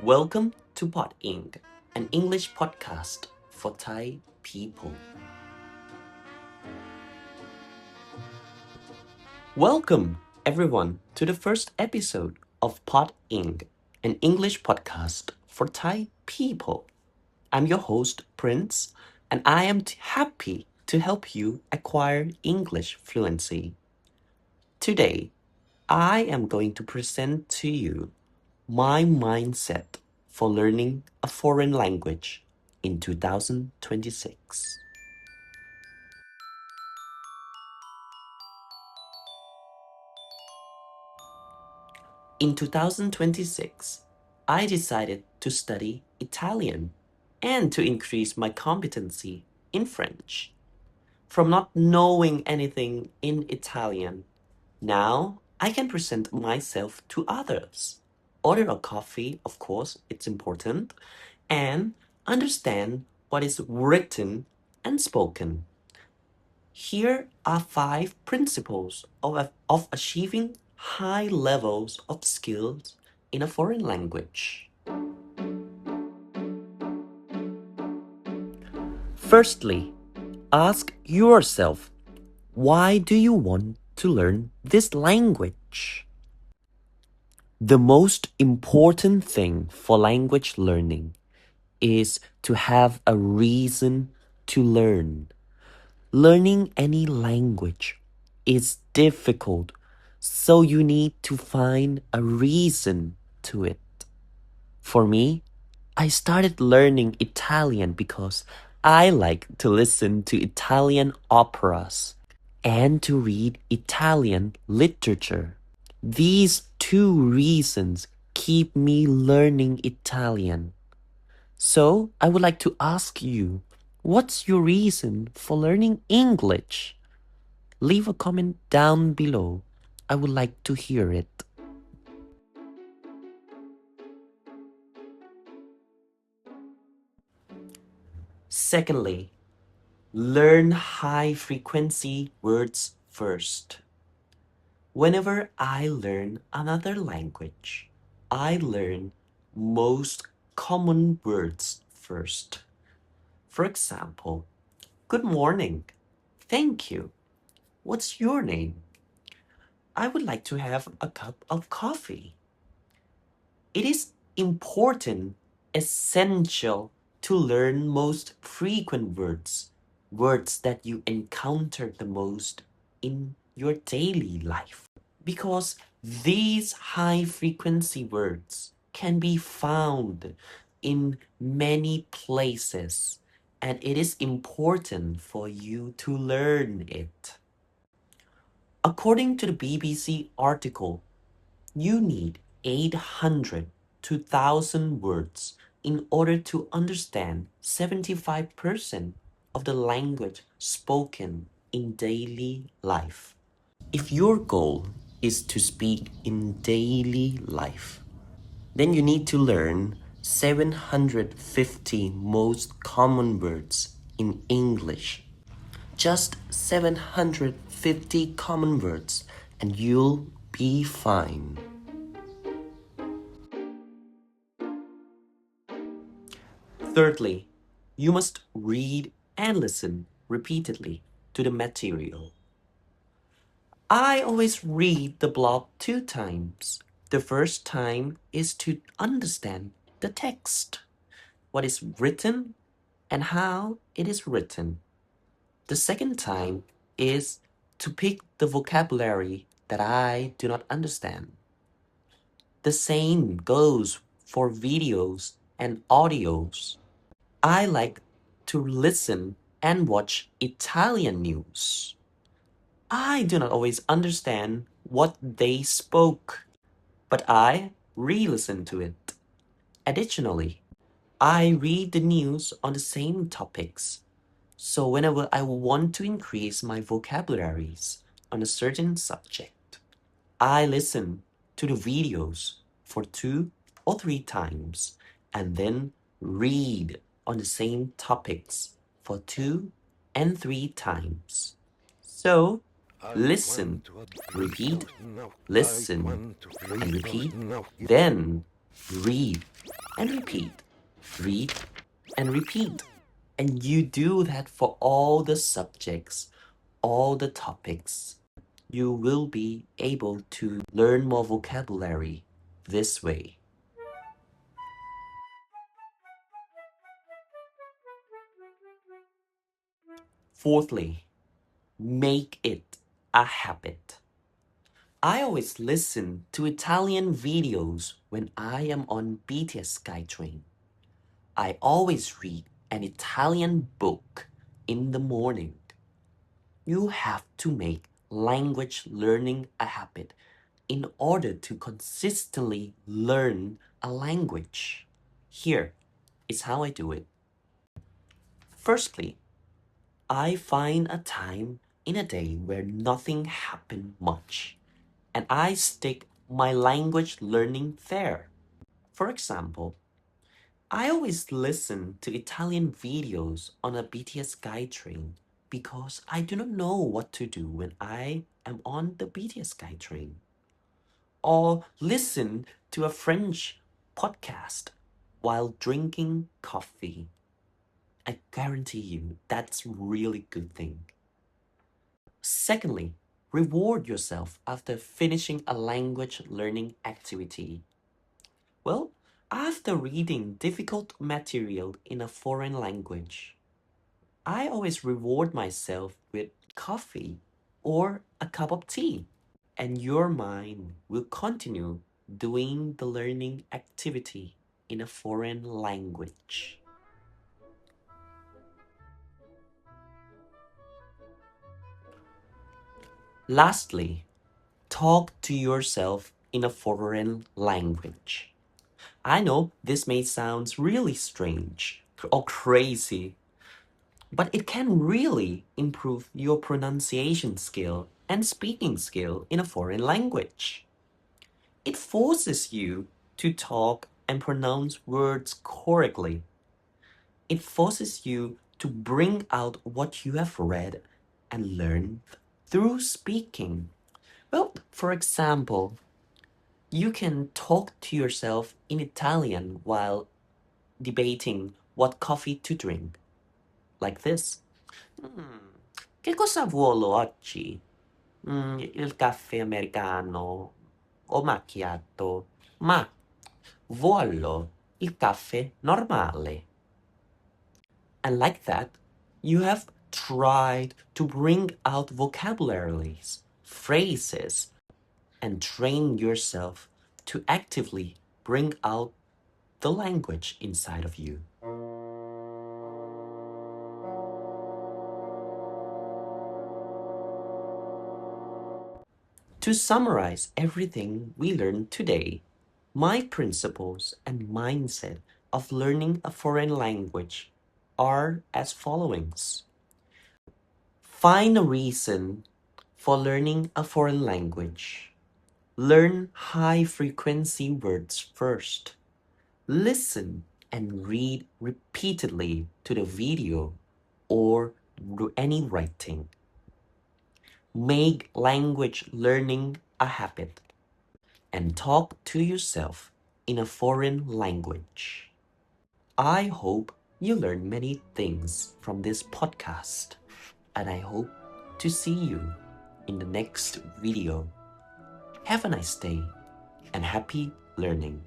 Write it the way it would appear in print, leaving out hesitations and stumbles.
Welcome to PodEng, an English podcast for Thai people. Welcome, everyone, to the first episode of PodEng, an English podcast for Thai people. I'm your host, Prince, and I am happy to help you acquire English fluency. Today, I am going to present to you my mindset for learning a foreign language in 2026. In 2026, I decided to study Italian and to increase my competency in French. From not knowing anything in Italian, now I can present myself to others. Order a coffee, of course, it's important, and understand what is written and spoken. Here are 5 principles of achieving high levels of skills in a foreign language. Firstly, ask yourself, why do you want to learn this language? The most important thing for language learning is to have a reason to learn. Learning any language is difficult, so you need to find a reason to it. For me, I started learning Italian because I like to listen to Italian operas and to read Italian literature. These 2 reasons keep me learning Italian. So I would like to ask you, what's your reason for learning English? Leave a comment down below. I would like to hear it. Secondly, learn high-frequency words first. Whenever I learn another language, I learn most common words first. For example, good morning, thank you, what's your name? I would like to have a cup of coffee. It is important, essential to learn most frequent words that you encounter the most in your daily life. Because these high frequency words can be found in many places, and it is important for you to learn it. According to the BBC article, you need 800 to 1,000 words in order to understand 75% of the language spoken in daily life. If your goal is to speak in daily life, then you need to learn 750 most common words in English. Just 750 common words and you'll be fine. Thirdly, you must read and listen repeatedly to the material. I always read the blog 2 times. The first time is to understand the text, what is written, and how it is written. The second time is to pick the vocabulary that I do not understand. The same goes for videos and audios. I like to listen and watch Italian news. I do not always understand what they spoke, but I re-listen to it. Additionally, I read the news on the same topics. So whenever I want to increase my vocabularies on a certain subject, I listen to the videos for 2 or 3 times and then read on the same topics for 2 and 3 times. So listen, repeat, listen, and repeat, then read and repeat, read and repeat. And you do that for all the subjects, all the topics. You will be able to learn more vocabulary this way. Fourthly, make it a habit. I always listen to Italian videos when I am on BTS SkyTrain. I always read an Italian book in the morning. You have to make language learning a habit in order to consistently learn a language. Here is how I do it. Firstly, I find a time in a day where nothing happened much, and I stick my language learning there. For example, I always listen to Italian videos on a BTS SkyTrain because I do not know what to do when I am on the BTS SkyTrain. Or listen to a French podcast while drinking coffee. I guarantee you that's a really good thing. Secondly, reward yourself after finishing a language learning activity. Well, after reading difficult material in a foreign language, I always reward myself with coffee or a cup of tea, and your mind will continue doing the learning activity in a foreign language. Lastly, talk to yourself in a foreign language. I know this may sound really strange or crazy, but it can really improve your pronunciation skill and speaking skill in a foreign language. It forces you to talk and pronounce words correctly. It forces you to bring out what you have read and learned through speaking. Well, for example, you can talk to yourself in Italian while debating what coffee to drink. Like this. Che cosa vuole oggi? Il caffè americano o macchiato? Ma vuolo il caffè normale. And like that, you have tried to bring out vocabularies, phrases, and train yourself to actively bring out the language inside of you. To summarize everything we learned today, my principles and mindset of learning a foreign language are as follows. Find a reason for learning a foreign language. Learn high frequency words first. Listen and read repeatedly to the video or any writing. Make language learning a habit and talk to yourself in a foreign language. I hope you learn many things from this podcast, and I hope to see you in the next video. Have a nice day and happy learning.